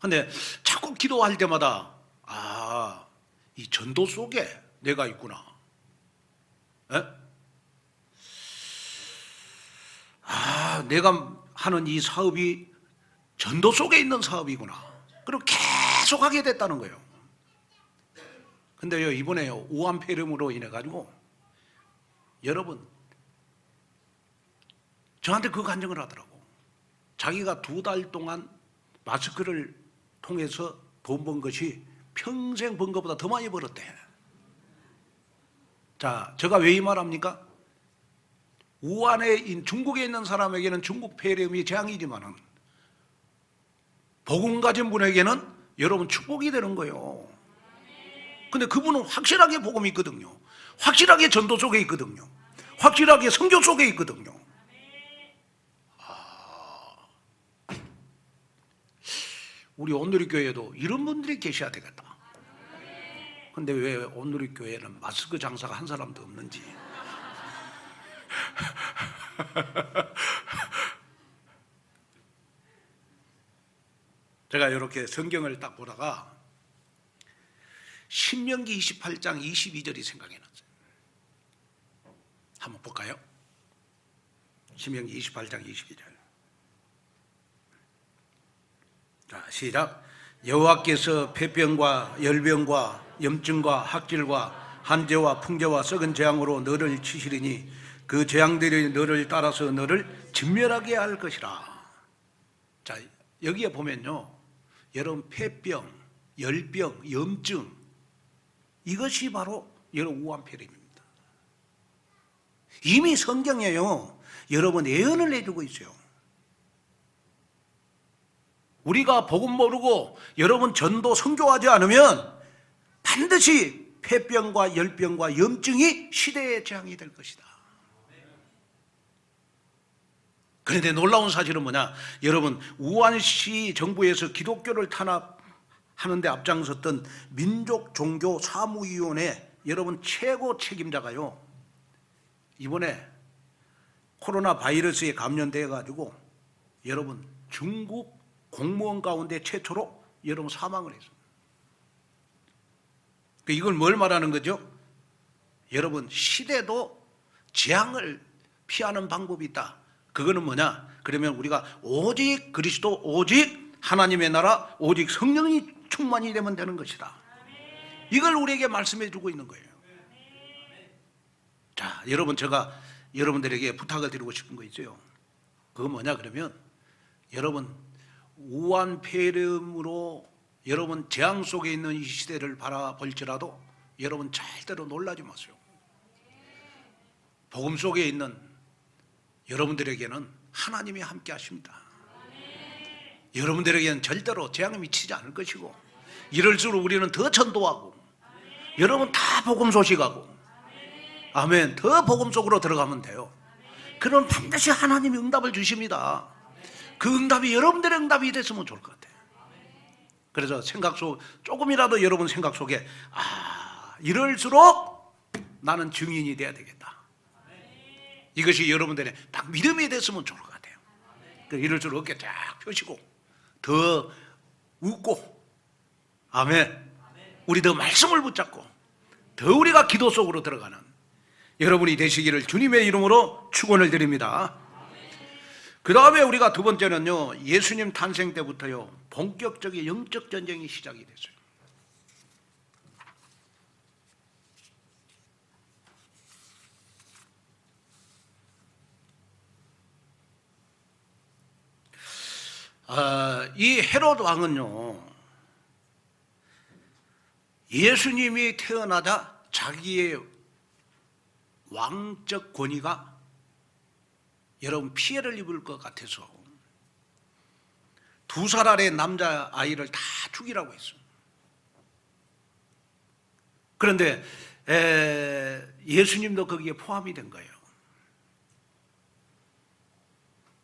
Speaker 1: 근데 자꾸 기도할 때마다 이 전도 속에 내가 있구나. 내가 하는 이 사업이 전도 속에 있는 사업이구나. 그리고 계속 하게 됐다는 거예요. 근데요, 이번에요, 우한 폐렴으로 인해 가지고 여러분 저한테 그 간증을 하더라고. 자기가 2달 동안 마스크를 통해서 돈 번 것이 평생 번 것보다 더 많이 벌었대. 자, 제가 왜 이 말합니까? 우한에 중국에 있는 사람에게는 중국 폐렴이 재앙이지만은 복음 가진 분에게는 여러분 축복이 되는 거예요. 근데 그분은 확실하게 복음이 있거든요. 확실하게 전도 속에 있거든요. 확실하게 선교 속에 있거든요. 우리 온누리 교회도 이런 분들이 계셔야 되겠다. 근데 왜 온누리 교회는 마스크 장사가 한 사람도 없는지. 제가 이렇게 성경을 딱 보다가 신명기 28장 22절이 생각이 났어요. 한번 볼까요? 신명기 28장 22절. 자, 시작. 여호와께서 폐병과 열병과 염증과 학질과 한재와 풍재와 썩은 재앙으로 너를 치시리니 그 재앙들이 너를 따라서 너를 진멸하게 할 것이라. 자, 여기에 보면요, 여러분 폐병, 열병, 염증, 이것이 바로 여러분 우한폐렴입니다. 이미 성경에요, 여러분 예언을 해주고 있어요. 우리가 복음 모르고 여러분 전도 선교하지 않으면 반드시 폐병과 열병과 염증이 시대의 재앙이 될 것이다. 그런데 놀라운 사실은 뭐냐? 여러분 우한시 정부에서 기독교를 탄압하는 데 앞장섰던 민족종교사무위원회 여러분 최고 책임자가요, 이번에 코로나 바이러스에 감염되어 가지고 여러분 중국 공무원 가운데 최초로 여러분 사망을 했습니다. 이걸 뭘 말하는 거죠? 여러분 시대도 재앙을 피하는 방법이 있다. 그거는 뭐냐? 그러면 우리가 오직 그리스도, 오직 하나님의 나라 오직 성령이 충만이 되면 되는 것이다. 이걸 우리에게 말씀해 주고 있는 거예요. 자, 여러분, 제가 여러분들에게 부탁을 드리고 싶은 거 있어요. 그거 뭐냐 그러면, 여러분 우한폐렴으로 여러분 재앙 속에 있는 이 시대를 바라볼지라도 여러분 절대로 놀라지 마세요. 복음 속에 있는 여러분들에게는 하나님이 함께 하십니다. 여러분들에게는 절대로 재앙이 미치지 않을 것이고, 이럴수록 우리는 더 전도하고, 여러분 다 복음 소식하고, 아멘, 더 복음 속으로 들어가면 돼요. 그럼 반드시 하나님이 응답을 주십니다. 그 응답이 여러분들의 응답이 됐으면 좋을 것 같아요. 그래서 조금이라도 여러분 생각 속에, 이럴수록 나는 증인이 돼야 되겠다, 이것이 여러분들의 딱 믿음이 됐으면 좋을 것 같아요. 이럴수록 어깨 쫙 펴시고 더 웃고, 아멘, 우리 더 말씀을 붙잡고 더 우리가 기도 속으로 들어가는 여러분이 되시기를 주님의 이름으로 축원을 드립니다. 그 다음에 우리가 두 번째는요, 예수님 탄생 때부터요 본격적인 영적 전쟁이 시작이 됐어요. 이 헤롯 왕은요, 예수님이 태어나자 자기의 왕적 권위가 여러분 피해를 입을 것 같아서 2살 아래 남자 아이를 다 죽이라고 했어요. 그런데 예수님도 거기에 포함이 된 거예요.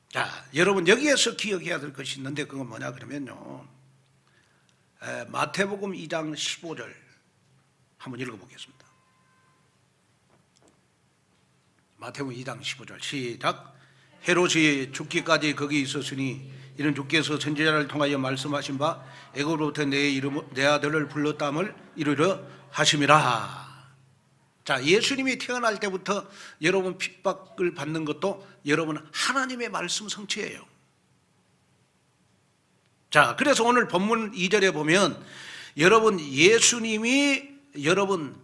Speaker 1: 자, 여러분 여기에서 기억해야 될 것이 있는데, 그건 뭐냐 그러면요, 마태복음 2장 15절 한번 읽어보겠습니다. 마태복음 2장 15절 시작. 헤롯이 죽기까지 거기 있었으니 이는 주께서 선지자를 통하여 말씀하신 바 애굽으로부터 내 아들을 불렀담을 이루려 하심이라. 자, 예수님이 태어날 때부터 여러분 핍박을 받는 것도 여러분 하나님의 말씀 성취예요. 자, 그래서 오늘 본문 2절에 보면 여러분 예수님이 여러분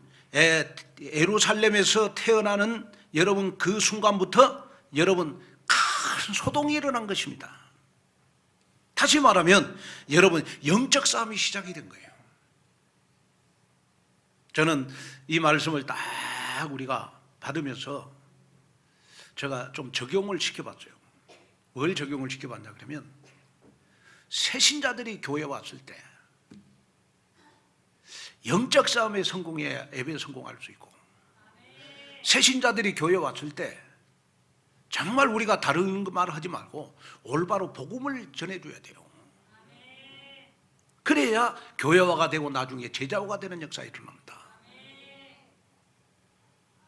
Speaker 1: 예루살렘에서 태어나는 여러분 그 순간부터 여러분 큰 소동이 일어난 것입니다. 다시 말하면 여러분 영적 싸움이 시작이 된 거예요. 저는 이 말씀을 딱 우리가 받으면서 제가 좀 적용을 시켜봤어요. 뭘 적용을 시켜봤냐 그러면, 새신자들이 교회에 왔을 때 영적 싸움에 성공해야 예배에 성공할 수 있고, 새신자들이 교회에 왔을 때 정말 우리가 다른 말 하지 말고 올바로 복음을 전해줘야 돼요. 그래야 교회화가 되고 나중에 제자화가 되는 역사가 일어납니다.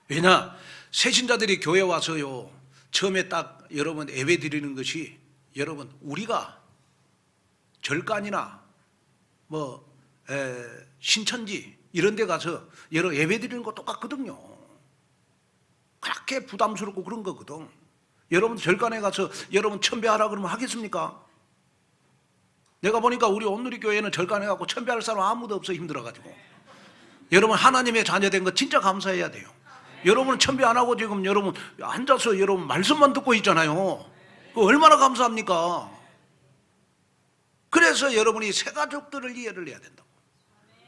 Speaker 1: 왜냐, 새신자들이 교회 와서요 처음에 딱 여러분 예배 드리는 것이, 여러분 우리가 절간이나 신천지 이런 데 가서 여러 예배 드리는 거 똑같거든요. 그렇게 부담스럽고 그런 거거든. 여러분 절간에 가서 여러분 천배하라 그러면 하겠습니까? 내가 보니까 우리 온누리교회는 절간에 가고 천배할 사람 아무도 없어, 힘들어가지고. 여러분 하나님의 자녀된 거 진짜 감사해야 돼요. 여러분은 천배 안 하고 지금 여러분 앉아서 여러분 말씀만 듣고 있잖아요. 그거 얼마나 감사합니까? 그래서 여러분이 새가족들을 이해를 해야 된다고.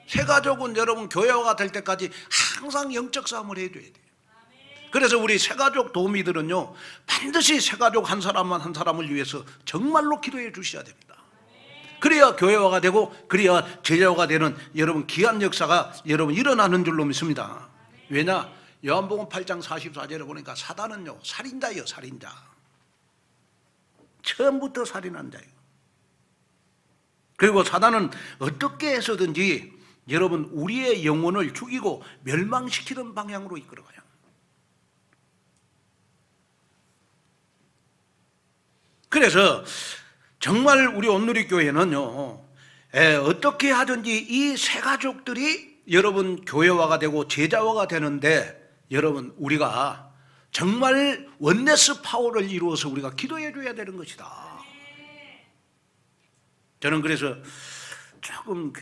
Speaker 1: 새가족은 여러분 교회화가 될 때까지 항상 영적 싸움을 해줘야 돼요. 그래서 우리 새가족 도우미들은요 반드시 새가족 한 사람만 한 사람을 위해서 정말로 기도해 주셔야 됩니다. 그래야 교회화가 되고 그래야 제자화가 되는 여러분 귀한 역사가 여러분 일어나는 줄로 믿습니다. 왜냐, 요한복음 8장 44절에 보니까 사단은요 살인자예요. 살인자. 처음부터 살인한 자예요. 그리고 사단은 어떻게 해서든지 여러분 우리의 영혼을 죽이고 멸망시키는 방향으로 이끌어가요. 그래서 정말 우리 온누리교회는요 어떻게 하든지 이 새 가족들이 여러분 교회화가 되고 제자화가 되는데, 여러분 우리가 정말 원네스 파워를 이루어서 우리가 기도해 줘야 되는 것이다. 저는 그래서 조금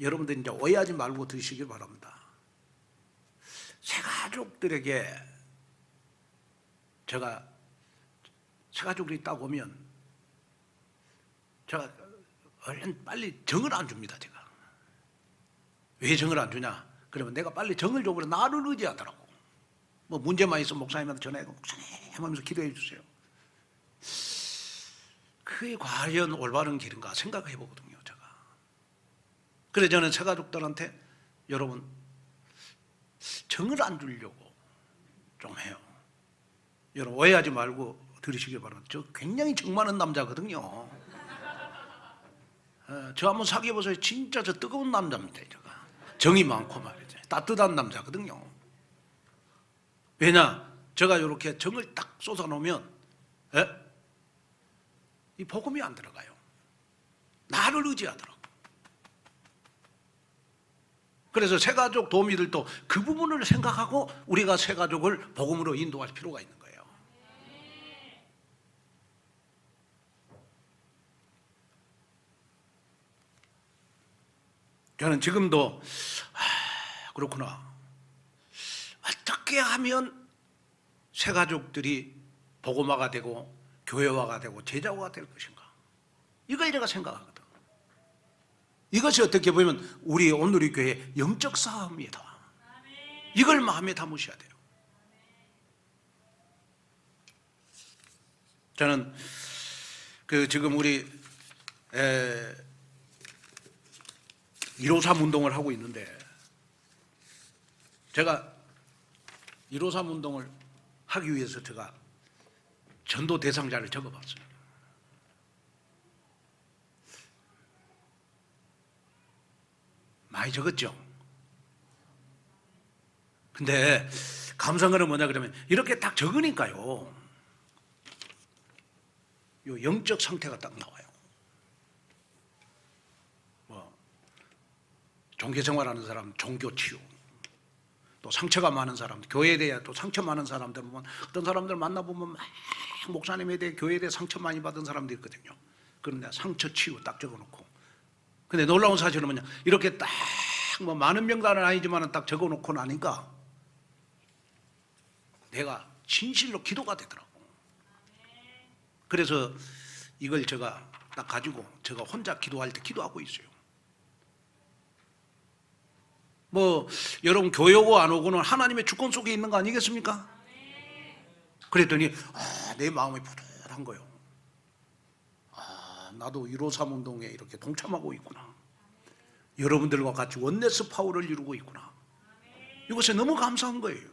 Speaker 1: 여러분들 이제 오해하지 말고 들으시길 바랍니다. 새가족들에게 제가 새가족들이 딱 오면 제가 얼른 빨리 정을 안 줍니다. 제가 왜 정을 안 주냐? 그러면 내가 빨리 정을 줘버려 나를 의지하더라고. 뭐 문제만 있으면 목사님한테 전화해서 목사님 하면서 기도해 주세요. 그게 과연 올바른 길인가 생각해 보거든요. 제가. 그래서 저는 새가족들한테 여러분 정을 안 주려고 좀 해요. 여러분 오해하지 말고 들으시길 바랍니다. 저 굉장히 정 많은 남자거든요. 저 한번 사귀어보세요. 진짜 저 뜨거운 남자입니다. 제가. 정이 많고 말이죠. 따뜻한 남자거든요. 왜냐? 제가 이렇게 정을 딱 쏟아놓으면 이 복음이 안 들어가요. 나를 의지하더라고. 그래서 새가족 도우미들도 그 부분을 생각하고 우리가 새가족을 복음으로 인도할 필요가 있는 거예요. 저는 지금도 그렇구나. 어떻게 하면 새가족들이 복음화가 되고 교회화가 되고 제자화가 될 것인가? 이걸 제가 생각하거든. 이것이 어떻게 보면 우리 오늘의 교회의 영적 싸움이다. 이걸 마음에 담으셔야 돼요. 저는 지금 우리 153 운동을 하고 있는데 제가 153 운동을 하기 위해서 제가 전도 대상자를 적어봤어요. 많이 적었죠. 근데 감사한 거는 뭐냐 그러면 이렇게 딱 적으니까요. 요 영적 상태가 딱 나와요. 종교생활하는 사람 종교 치유, 또 상처가 많은 사람, 교회에 대해 또 상처 많은 사람들 보면 어떤 사람들 만나보면 막 목사님에 대해 교회에 대해 상처 많이 받은 사람들이 있거든요. 그런데 상처 치유 딱 적어놓고, 근데 놀라운 사실은 뭐냐, 이렇게 딱 뭐 많은 명단은 아니지만 딱 적어놓고 나니까 내가 진실로 기도가 되더라고. 그래서 이걸 제가 딱 가지고 제가 혼자 기도할 때 기도하고 있어요. 뭐 여러분 교회 오고 안 오고는 하나님의 주권 속에 있는 거 아니겠습니까? 그랬더니 내 마음이 뿌듯한 거예요. 나도 153 운동에 이렇게 동참하고 있구나. 여러분들과 같이 원네스 파워를 이루고 있구나. 이것에 너무 감사한 거예요.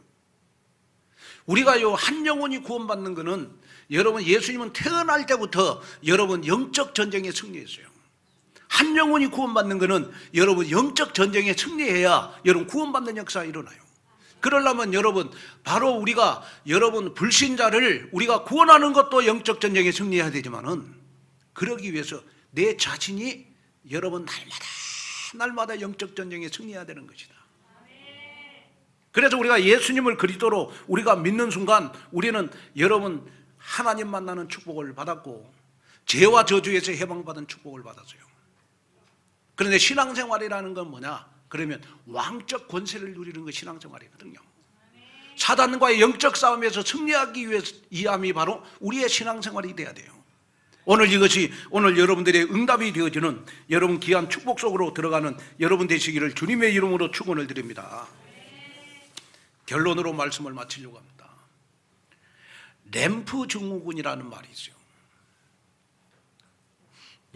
Speaker 1: 우리가 한 영혼이 구원받는 것은 여러분 예수님은 태어날 때부터 여러분 영적 전쟁에 승리했어요. 한 영혼이 구원받는 것은 여러분 영적 전쟁에 승리해야 여러분 구원받는 역사가 일어나요. 그러려면 여러분 바로 우리가 여러분 불신자를 우리가 구원하는 것도 영적 전쟁에 승리해야 되지만은 그러기 위해서 내 자신이 여러분 날마다 영적 전쟁에 승리해야 되는 것이다. 그래서 우리가 예수님을 그리스도로 우리가 믿는 순간 우리는 여러분 하나님 만나는 축복을 받았고 죄와 저주에서 해방받은 축복을 받았어요. 그런데 신앙생활이라는 건 뭐냐? 그러면 왕적 권세를 누리는 게 신앙생활이거든요. 사단과의 영적 싸움에서 승리하기 위해서 이함이 바로 우리의 신앙생활이 돼야 돼요. 이것이 오늘 여러분들의 응답이 되어지는 여러분 귀한 축복 속으로 들어가는 여러분 되시기를 주님의 이름으로 축원을 드립니다. 결론으로 말씀을 마치려고 합니다. 램프 증후군이라는 말이 있어요.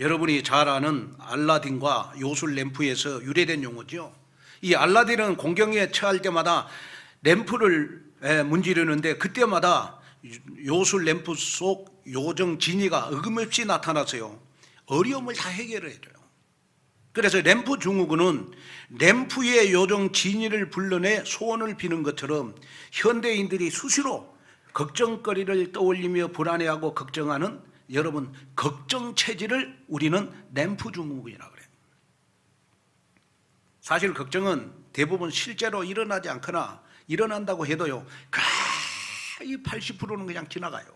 Speaker 1: 여러분이 잘 아는 알라딘과 요술 램프에서 유래된 용어죠. 이 알라딘은 공경에 처할 때마다 램프를 문지르는데 그때마다 요술 램프 속 요정 지니가 어김없이 나타나서요 어려움을 다 해결을 해줘요. 그래서 램프 증후군은 램프의 요정 지니를 불러내 소원을 비는 것처럼 현대인들이 수시로 걱정거리를 떠올리며 불안해하고 걱정하는 여러분 걱정 체질을 우리는 램프 증후군이라고 그래요. 사실 걱정은 대부분 실제로 일어나지 않거나 일어난다고 해도요 거의 80%는 그냥 지나가요.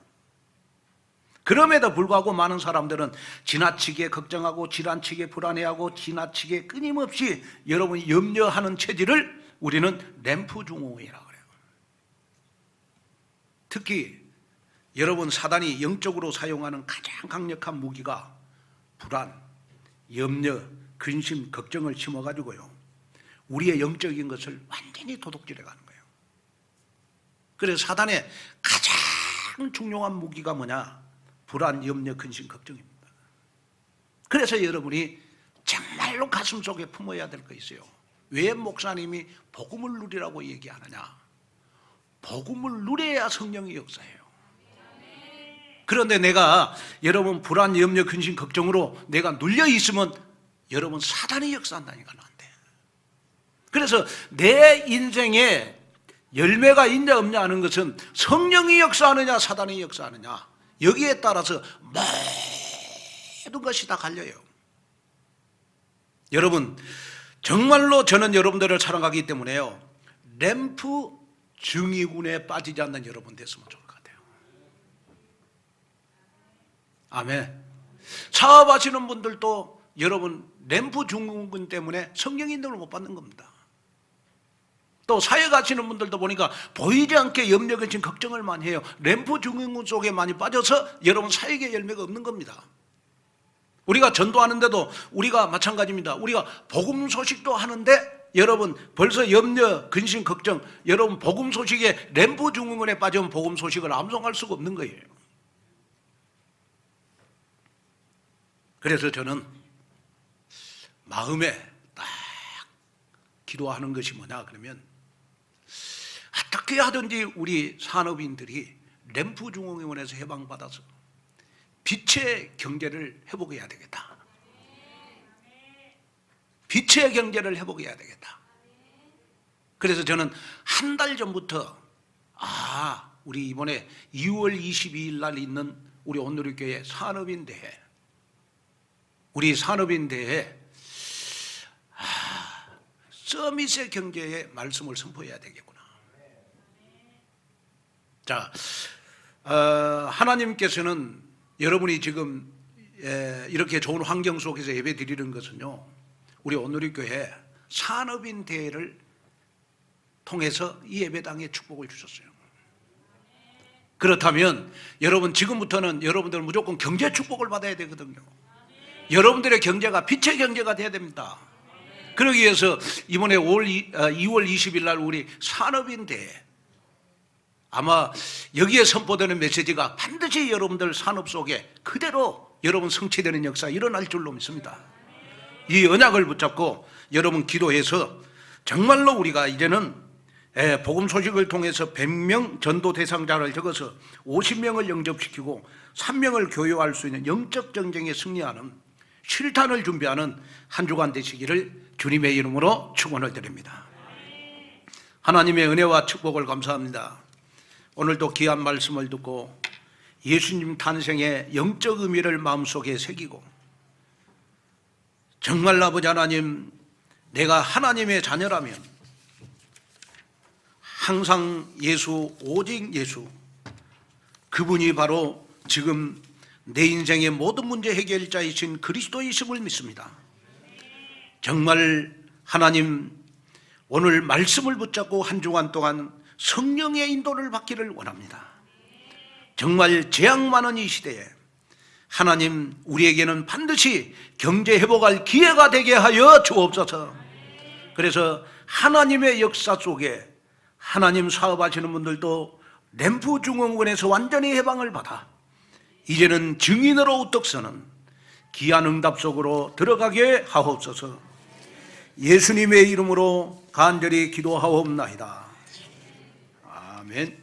Speaker 1: 그럼에도 불구하고 많은 사람들은 지나치게 걱정하고 지나치게 불안해하고 지나치게 끊임없이 여러분이 염려하는 체질을 우리는 램프 증후군이라고 그래요. 특히 여러분, 사단이 영적으로 사용하는 가장 강력한 무기가 불안, 염려, 근심, 걱정을 심어가지고요, 우리의 영적인 것을 완전히 도둑질해 가는 거예요. 그래서 사단의 가장 중요한 무기가 뭐냐? 불안, 염려, 근심, 걱정입니다. 그래서 여러분이 정말로 가슴속에 품어야 될 거 있어요. 왜 목사님이 복음을 누리라고 얘기하느냐? 복음을 누려야 성령의 역사예요. 그런데 내가 여러분 불안, 염려, 근심, 걱정으로 내가 눌려 있으면 여러분 사단이 역사한다니까 안 돼. 그래서 내 인생에 열매가 있냐 없냐 하는 것은 성령이 역사하느냐 사단이 역사하느냐, 여기에 따라서 모든 것이 다 갈려요. 여러분, 정말로 저는 여러분들을 사랑하기 때문에요, 램프 증후군에 빠지지 않는 여러분 됐으면 좋을 것 같아요. 아멘. 사업하시는 분들도 여러분 램프 증후군 때문에 성령 인도를 못 받는 겁니다. 또 사회 가시는 분들도 보니까 보이지 않게 염려, 근심, 걱정을 많이 해요. 램프 증후군 속에 많이 빠져서 여러분 사역의 열매가 없는 겁니다. 우리가 전도하는데도 우리가 마찬가지입니다. 우리가 복음 소식도 하는데 여러분 벌써 염려, 근심, 걱정, 여러분 복음 소식에 램프 증후군에 빠지면 복음 소식을 암송할 수가 없는 거예요. 그래서 저는 마음에 딱 기도하는 것이 뭐냐 그러면, 어떻게 하든지 우리 산업인들이 램프 증후군에서 해방받아서 빛의 경제를 회복해야 되겠다. 빛의 경제를 회복해야 되겠다. 그래서 저는 한 달 전부터 우리 이번에 2월 22일 날 있는 우리 온누리교회 산업인대회, 우리 산업인대회 서밋의 경제의 말씀을 선포해야 되겠구나. 자, 하나님께서는 여러분이 지금 이렇게 좋은 환경 속에서 예배 드리는 것은요, 우리 온누리교회 산업인 대회를 통해서 이 예배당에 축복을 주셨어요. 그렇다면 여러분 지금부터는 여러분들은 무조건 경제 축복을 받아야 되거든요. 여러분들의 경제가 빛의 경제가 돼야 됩니다. 그러기 위해서 이번에 2월 20일 날 우리 산업인 대회, 아마 여기에 선포되는 메시지가 반드시 여러분들 산업 속에 그대로 여러분 성취되는 역사 일어날 줄로 믿습니다. 이 언약을 붙잡고 여러분 기도해서 정말로 우리가 이제는 복음 소식을 통해서 100명 전도 대상자를 적어서 50명을 영접시키고 3명을 교육할 수 있는 영적 전쟁에 승리하는 실탄을 준비하는 한 주간 되시기를 주님의 이름으로 축원을 드립니다. 하나님의 은혜와 축복을 감사합니다. 오늘도 귀한 말씀을 듣고 예수님 탄생의 영적 의미를 마음속에 새기고, 정말 아버지 하나님, 내가 하나님의 자녀라면 항상 예수, 오직 예수, 그분이 바로 지금 내 인생의 모든 문제 해결자이신 그리스도이심을 믿습니다. 정말 하나님, 오늘 말씀을 붙잡고 한 주간 동안 성령의 인도를 받기를 원합니다. 정말 재앙 많은 이 시대에 하나님, 우리에게는 반드시 경제 회복할 기회가 되게 하여 주옵소서. 그래서 하나님의 역사 속에 하나님 사업하시는 분들도 램프 증후군에서 완전히 해방을 받아 이제는 증인으로 우뚝 서는 귀한 응답 속으로 들어가게 하옵소서. 예수님의 이름으로 간절히 기도하옵나이다. 아멘.